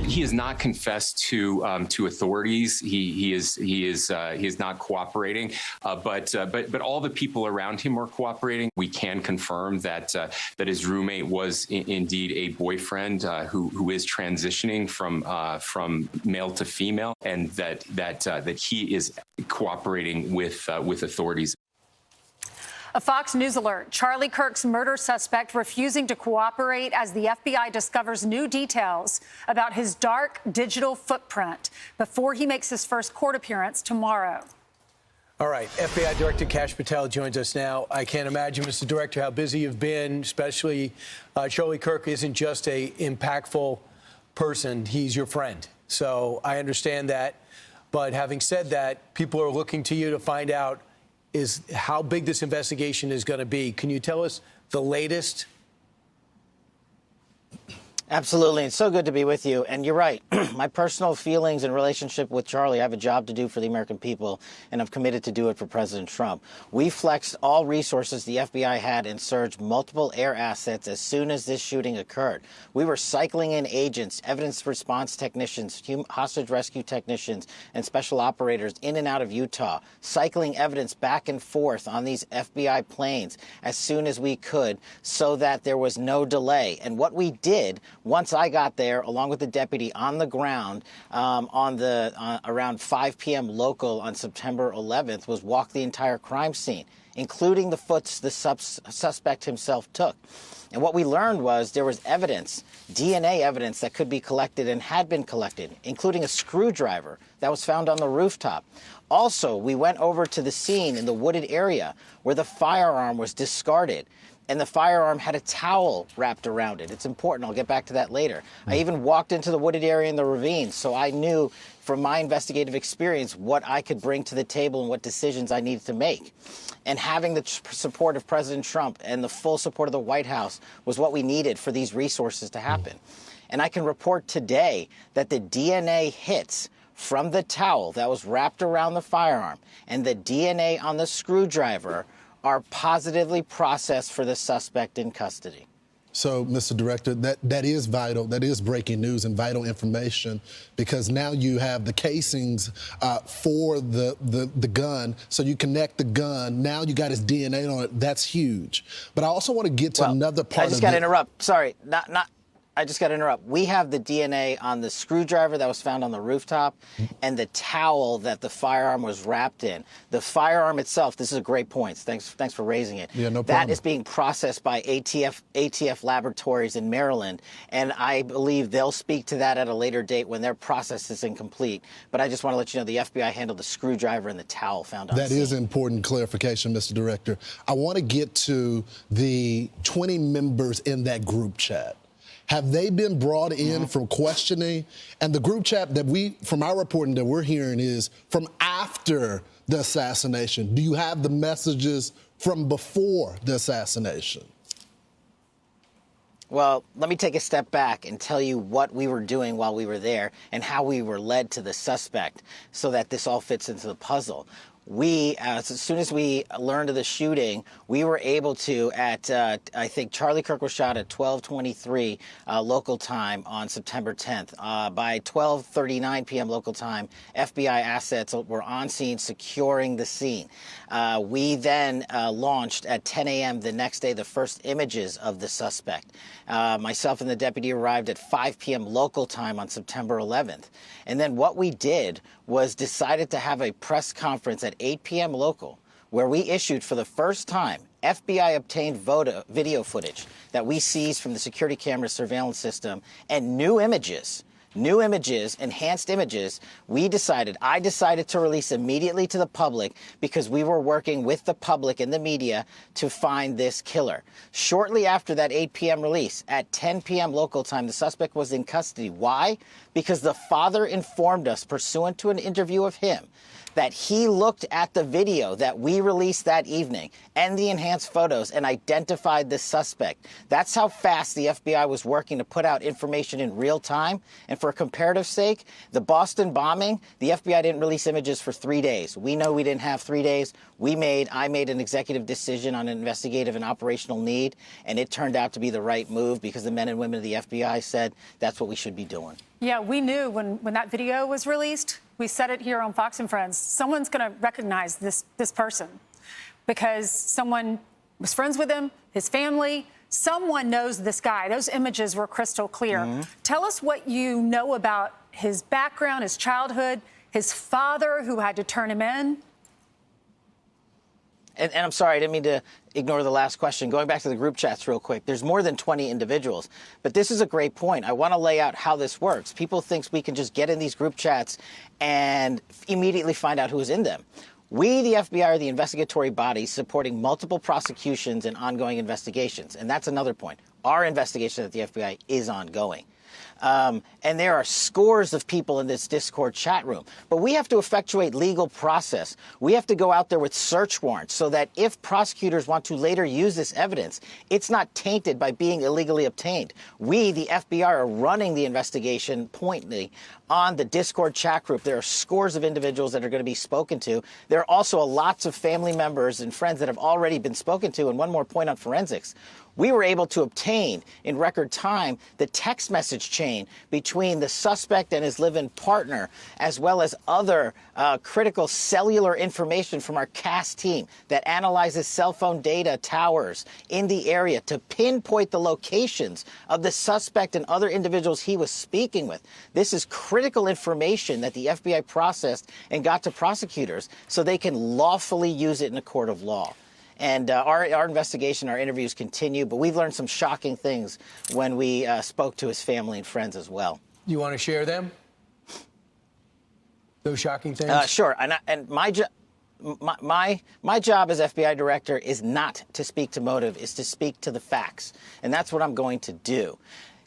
He has not confessed to authorities. He is not cooperating. But all the people around him are cooperating. We can confirm that his roommate was indeed a boyfriend who is transitioning from male to female, and that he is cooperating with authorities. A Fox News alert. Charlie Kirk's murder suspect refusing to cooperate as the FBI discovers new details about his dark digital footprint before he makes his first court appearance tomorrow. All right. FBI Director Kash Patel joins us now. I can't imagine, Mr. Director, how busy you've been, especially Charlie Kirk isn't just a impactful person. He's your friend. So I understand that. But having said that, people are looking to you to find out is how big this investigation is going to be. Can you tell us the latest? Absolutely. It's so good to be with you. And you're right. My personal feelings and relationship with Charlie, I have a job to do for the American people, and I'm committed to do it for President Trump. We flexed all resources the FBI had and surged multiple air assets as soon as this shooting occurred. We were cycling in agents, evidence response technicians, hostage rescue technicians, and special operators in and out of Utah, cycling evidence back and forth on these FBI planes as soon as we could so that there was no delay. And what we did once I got there, along with the deputy on the ground around 5 p.m. local on September 11th, was walk the entire crime scene, including the foots the suspect himself took. And what we learned was there was evidence, DNA evidence that could be collected and had been collected, including a screwdriver that was found on the rooftop. Also, we went over to the scene in the wooded area where the firearm was discarded. And the firearm had a towel wrapped around it. It's important. I'll get back to that later. I even walked into the wooded area in the ravine, so I knew from my investigative experience what I could bring to the table and what decisions I needed to make. And having the support of President Trump and the full support of the White House was what we needed for these resources to happen. And I can report today that the DNA hits from the towel that was wrapped around the firearm and the DNA on the screwdriver are positively processed for the suspect in custody. So, Mr. Director, that is vital. That is breaking news and vital information, because now you have the casings for the gun. So you connect the gun. Now you got his DNA on it. That's huge. But I also want to get to another part. I just got to interrupt. Sorry, I just got to interrupt. We have the DNA on the screwdriver that was found on the rooftop and the towel that the firearm was wrapped in. The firearm itself, this is a great point. Thanks for raising it. Yeah, no problem. That is being processed by ATF laboratories in Maryland, and I believe they'll speak to that at a later date when their process is incomplete. But I just want to let you know the FBI handled the screwdriver and the towel found on the scene. That is important clarification, Mr. Director. I want to get to the 20 members in that group chat. Have they been brought in from questioning? And the group chat that from our reporting that we're hearing is from after the assassination. Do you have the messages from before the assassination? Well, let me take a step back and tell you what we were doing while we were there and how we were led to the suspect so that this all fits into the puzzle. As soon as we learned of the shooting, we were able to, I think Charlie Kirk was shot at 12:23 local time on September 10th. By 12:39 p.m. local time, FBI assets were on scene securing the scene. We then launched at 10 a.m. the next day the first images of the suspect. Myself and the deputy arrived at 5 p.m. local time on September 11th. And then what we did was decided to have a press conference at 8 p.m. local, where we issued for the first time FBI obtained video footage that we seized from the security camera surveillance system and new images, enhanced images. I decided to release immediately to the public because we were working with the public and the media to find this killer. Shortly after that 8 p.m. release, at 10 p.m. local time, the suspect was in custody. Why? Because the father informed us, pursuant to an interview of him, that he looked at the video that we released that evening and the enhanced photos and identified the suspect. That's how fast the FBI was working to put out information in real time. And for comparative sake, the Boston bombing, the FBI didn't release images for 3 days. We know we didn't have 3 days. I made an executive decision on an investigative and operational need, and it turned out to be the right move because the men and women of the FBI said that's what we should be doing. Yeah, we knew when that video was released, we said it here on Fox and Friends, someone's going to recognize this person because someone was friends with him, his family, someone knows this guy. Those images were crystal clear. Tell us what you know about his background, his childhood, his father who had to turn him in. And I'm sorry, I didn't mean to ignore the last question. Going back to the group chats real quick, there's more than 20 individuals. But this is a great point. I want to lay out how this works. People think we can just get in these group chats and immediately find out who's in them. We, the FBI, are the investigatory body supporting multiple prosecutions and ongoing investigations. And that's another point. Our investigation at the FBI is ongoing. And there are scores of people in this Discord chat room. But we have to effectuate legal process. We have to go out there with search warrants so that if prosecutors want to later use this evidence, it's not tainted by being illegally obtained. We, the FBI, are running the investigation pointedly on the Discord chat group. There are scores of individuals that are going to be spoken to. There are also lots of family members and friends that have already been spoken to. And one more point on forensics. We were able to obtain in record time the text message chain between the suspect and his live-in partner, as well as other critical cellular information from our CAS team that analyzes cell phone data towers in the area to pinpoint the locations of the suspect and other individuals he was speaking with. This is critical information that the FBI processed and got to prosecutors so they can lawfully use it in a court of law. And our investigation, our interviews continue, but we've learned some shocking things when we spoke to his family and friends as well. You want to share them? Those shocking things? Sure. And my job as FBI director is not to speak to motive, is to speak to the facts. And that's what I'm going to do.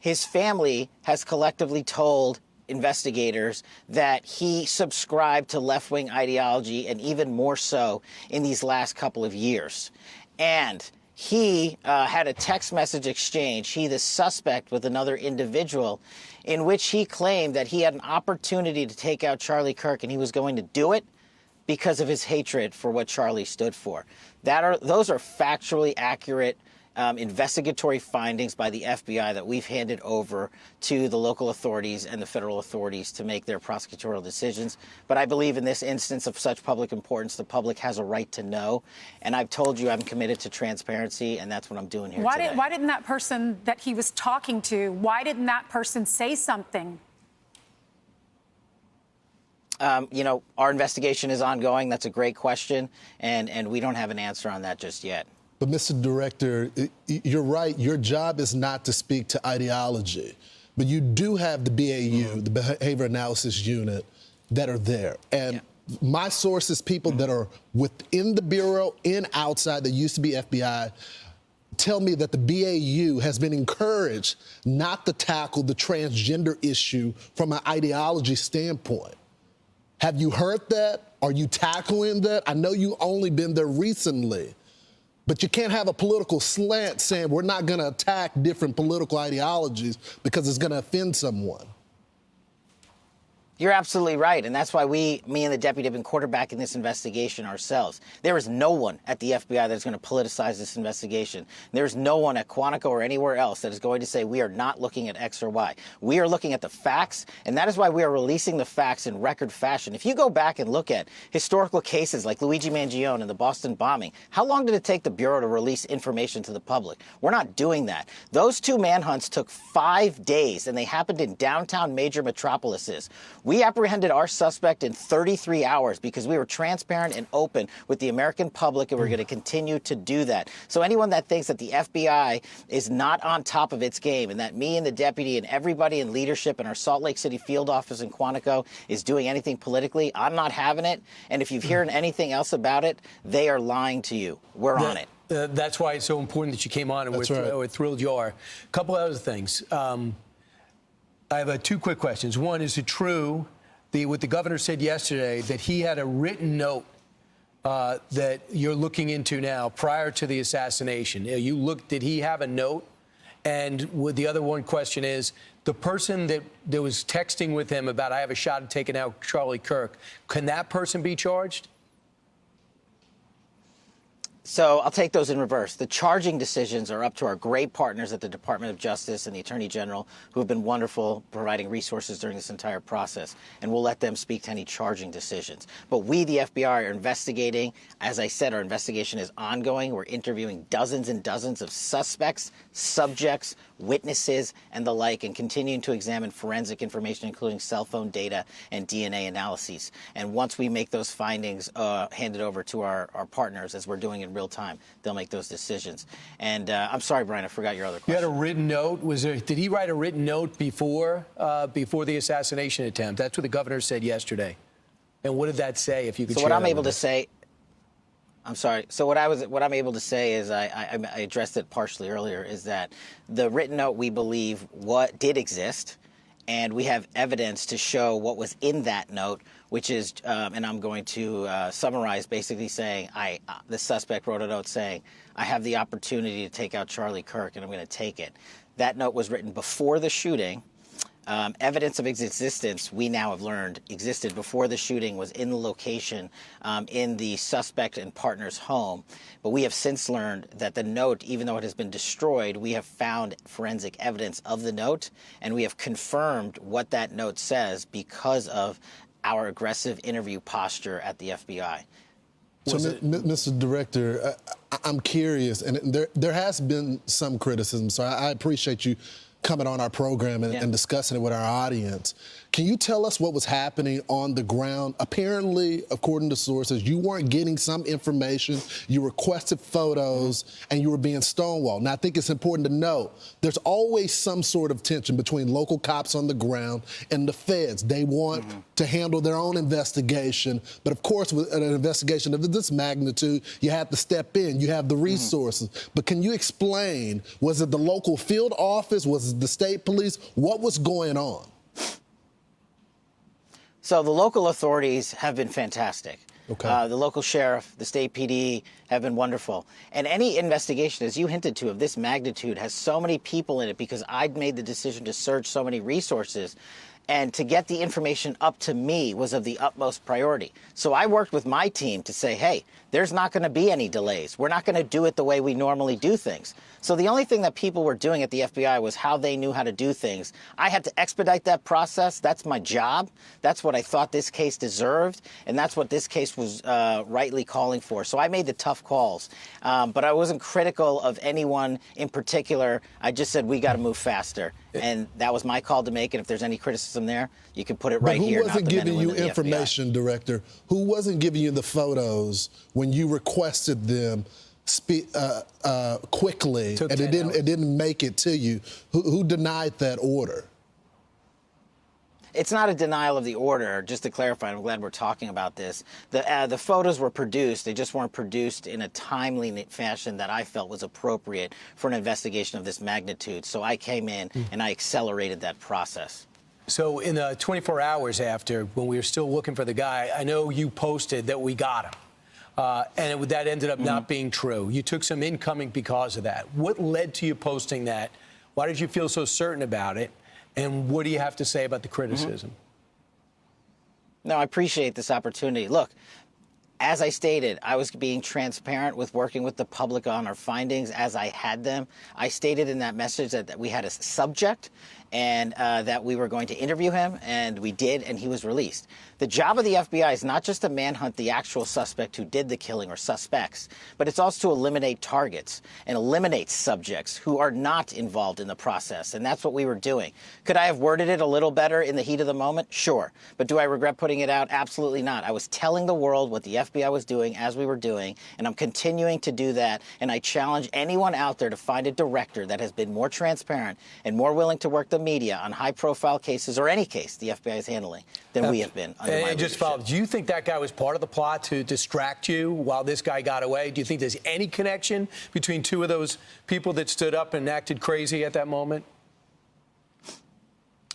His family has collectively told investigators that he subscribed to left-wing ideology, and even more so in these last couple of years. And he had a text message exchange, he the suspect, with another individual, in which he claimed that he had an opportunity to take out Charlie Kirk and he was going to do it because of his hatred for what Charlie stood for. Those are factually accurate investigatory findings by the FBI that we've handed over to the local authorities and the federal authorities to make their prosecutorial decisions. But I believe in this instance of such public importance, the public has a right to know. And I've told you I'm committed to transparency, and that's what I'm doing here today. Why didn't that person that he was talking to, why didn't that person say something? You know, our investigation is ongoing. That's a great question, and we don't have an answer on that just yet. But, Mr. Director, you're right. Your job is not to speak to ideology. But you do have the BAU, the Behavior Analysis Unit, that are there. And my sources, people that are within the Bureau and outside that used to be FBI, tell me that the BAU has been encouraged not to tackle the transgender issue from an ideology standpoint. Have you heard that? Are you tackling that? I know you've only been there recently. But you can't have a political slant saying we're not going to attack different political ideologies because it's going to offend someone. You're absolutely right, and that's why me and the deputy have been quarterbacking this investigation ourselves. There is no one at the FBI that's going to politicize this investigation. There's no one at Quantico or anywhere else that is going to say we are not looking at X or Y. We are looking at the facts, and that is why we are releasing the facts in record fashion. If you go back and look at historical cases like Luigi Mangione and the Boston bombing, how long did it take the Bureau to release information to the public? We're not doing that. Those two manhunts took 5 days, and they happened in downtown major metropolises. We apprehended our suspect in 33 hours because we were transparent and open with the American public, and we're going to continue to do that. So anyone that thinks that the FBI is not on top of its game and that me and the deputy and everybody in leadership in our Salt Lake City field office in Quantico is doing anything politically, I'm not having it. And if you've heard anything else about it, they are lying to you. We're on it. That's why it's so important that you came on, and we're thrilled you are. A couple other things. I have 2 quick questions. One, is it true what the governor said yesterday that he had a written note that you're looking into now prior to the assassination? Did he have a note? And the other one question is, the person that was texting with him about I have a shot at taking out Charlie Kirk, can that person be charged? So I'll take those in reverse. The charging decisions are up to our great partners at the Department of Justice and the Attorney General, who have been wonderful providing resources during this entire process, and we'll let them speak to any charging decisions. But we, the FBI, are investigating. As I said, our investigation is ongoing. We're interviewing dozens and dozens of suspects, subjects, witnesses, and the like, and continuing to examine forensic information, including cell phone data and DNA analyses. And once we make those findings, hand it over to our partners, as we're doing in real time, they'll make those decisions. And I'm sorry, Brian, I forgot your other question. You had a written note. Did he write a written note before the assassination attempt? That's what the governor said yesterday. And what did that say? If you could. So what I'm able to say. I'm sorry. So what I'm able to say is I addressed it partially earlier, is that the written note, we believe, what did exist, and we have evidence to show what was in that note, which is, and I'm going to summarize, basically saying, the suspect wrote a note saying, I have the opportunity to take out Charlie Kirk, and I'm going to take it. That note was written before the shooting. Evidence of its existence, we now have learned, existed before the shooting, was in the location in the suspect and partner's home. But we have since learned that the note, even though it has been destroyed, we have found forensic evidence of the note, and we have confirmed what that note says because of our aggressive interview posture at the FBI. So, Mr. Director, I'm curious, and there has been some criticism, so I appreciate you coming on our program and discussing it with our audience. Can you tell us what was happening on the ground? Apparently, according to sources, you weren't getting some information, you requested photos, and you were being stonewalled. Now, I think it's important to note there's always some sort of tension between local cops on the ground and the feds. They want to handle their own investigation, but of course, with an investigation of this magnitude, you have to step in, you have the resources. But can you explain, was it the local field office, was it the state police? What was going on? So the local authorities have been fantastic. Okay. The local sheriff, the state PD have been wonderful. And any investigation, as you hinted to, of this magnitude has so many people in it because I'd made the decision to search so many resources. And to get the information up to me was of the utmost priority. So I worked with my team to say, hey, there's not going to be any delays. We're not going to do it the way we normally do things. So the only thing that people were doing at the FBI was how they knew how to do things. I had to expedite that process. That's my job. That's what I thought this case deserved. And that's what this case was rightly calling for. So I made the tough calls. But I wasn't critical of anyone in particular. I just said, we got to move faster. And that was my call to make. And if there's any criticism there, you can put it right here. Who wasn't giving you information, Director? Who wasn't giving you the photos when you requested them quickly and it didn't make it to you? Who denied that order? It's not a denial of the order. Just to clarify, I'm glad we're talking about this. The photos were produced. They just weren't produced in a timely fashion that I felt was appropriate for an investigation of this magnitude. So I came in and I accelerated that process. So in the 24 hours after, when we were still looking for the guy, I know you posted that we got him. And that ended up not being true. You took some incoming because of that. What led to you posting that? Why did you feel so certain about it? And what do you have to say about the criticism? No, I appreciate this opportunity. Look, as I stated, I was being transparent with working with the public on our findings as I had them. I stated in that message that we had a subject and that we were going to interview him, and we did, and he was released. The job of the FBI is not just to manhunt the actual suspect who did the killing or suspects, but it's also to eliminate targets and eliminate subjects who are not involved in the process, and that's what we were doing. Could I have worded it a little better in the heat of the moment? Sure. But do I regret putting it out? Absolutely not. I was telling the world what the FBI was doing as we were doing, and I'm continuing to do that, and I challenge anyone out there to find a director that has been more transparent and more willing to work the media on high-profile cases, or any case the FBI is handling, than we have been. And just follow, do you think that guy was part of the plot to distract you while this guy got away? Do you think there's any connection between two of those people that stood up and acted crazy at that moment?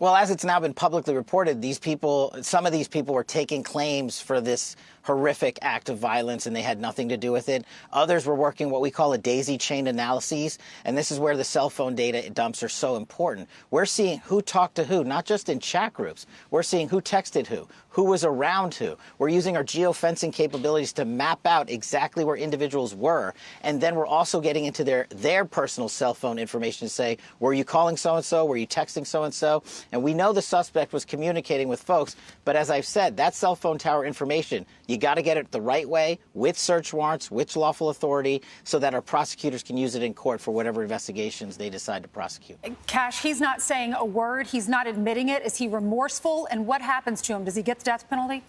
Well, as it's now been publicly reported, some of these people were taking claims for this horrific act of violence, and they had nothing to do with it. Others were working what we call a daisy chain analyses, and this is where the cell phone data dumps are so important. We're seeing who talked to who, not just in chat groups. We're seeing who texted who was around who. We're using our geofencing capabilities to map out exactly where individuals were, and then we're also getting into their personal cell phone information to say, were you calling so-and-so? Were you texting so-and-so? And we know the suspect was communicating with folks, but as I've said, that cell phone tower information, you got to get it the right way, with search warrants, with lawful authority, so that our prosecutors can use it in court for whatever investigations they decide to prosecute. Kash, he's not saying a word. He's not admitting it. Is he remorseful? And what happens to him? Does he get the death penalty?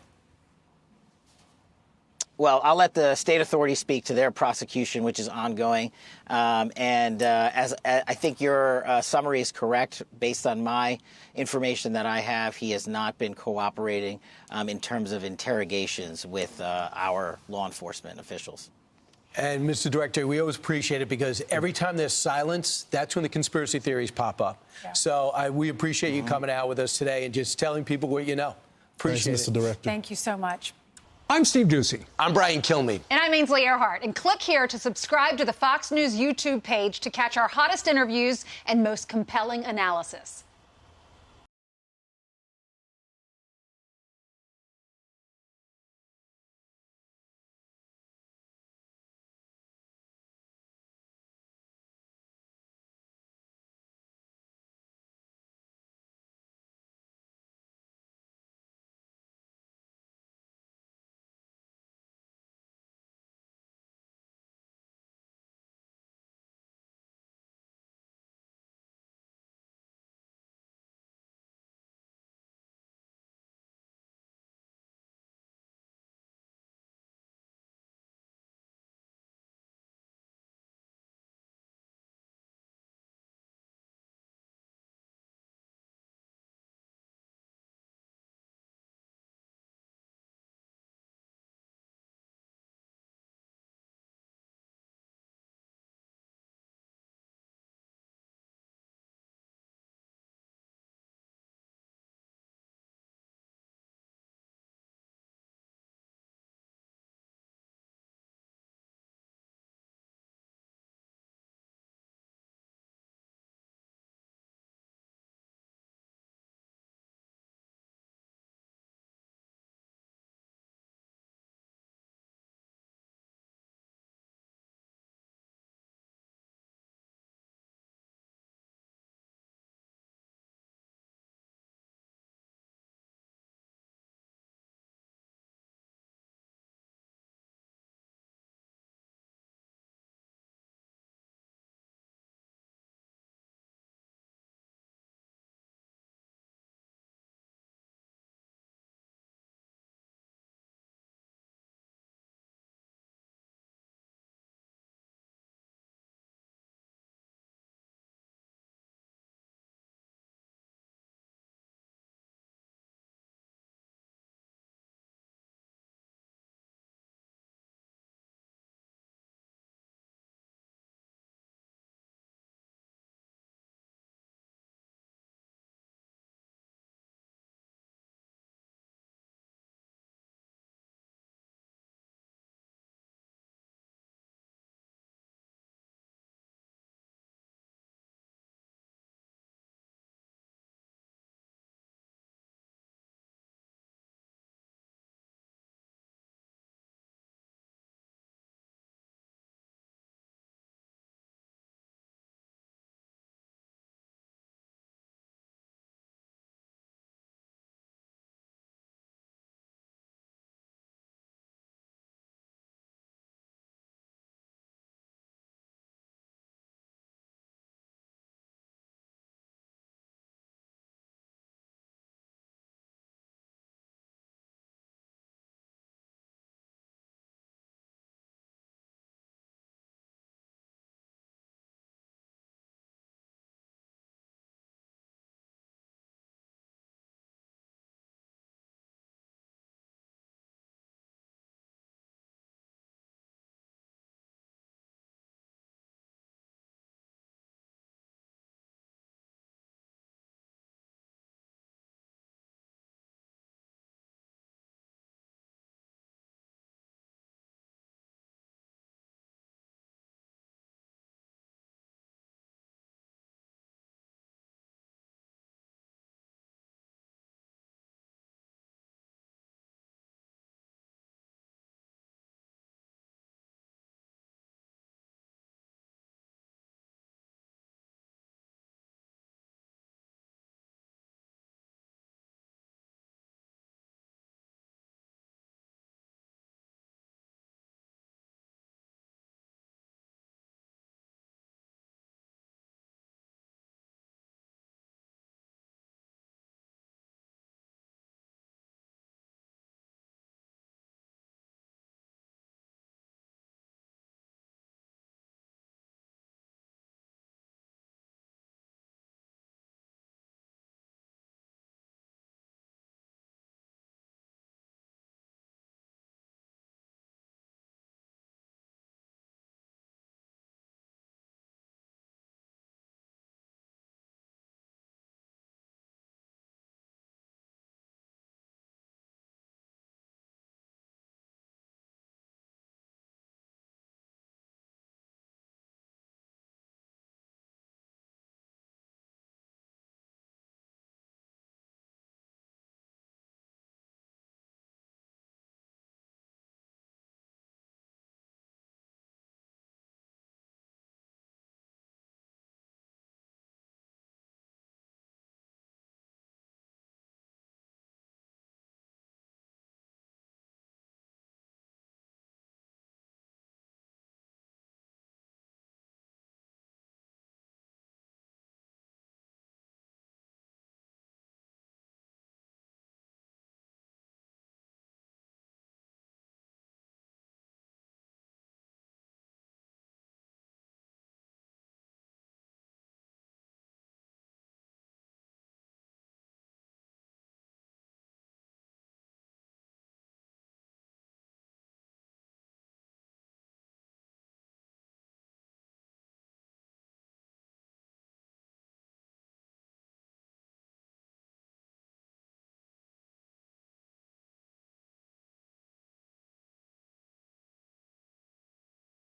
Well, I'll let the state authorities speak to their prosecution, which is ongoing. As I think your summary is correct, based on my information that I have, he has not been cooperating in terms of interrogations with our law enforcement officials. And, Mr. Director, we always appreciate it because every time there's silence, that's when the conspiracy theories pop up. Yeah. So we appreciate you coming out with us today and just telling people what you know. Appreciate Thanks, it. Mr. Director. Thank you so much. I'm Steve Doocy. I'm Brian Kilmeade. And I'm Ainsley Earhart. And click here to subscribe to the Fox News YouTube page to catch our hottest interviews and most compelling analysis.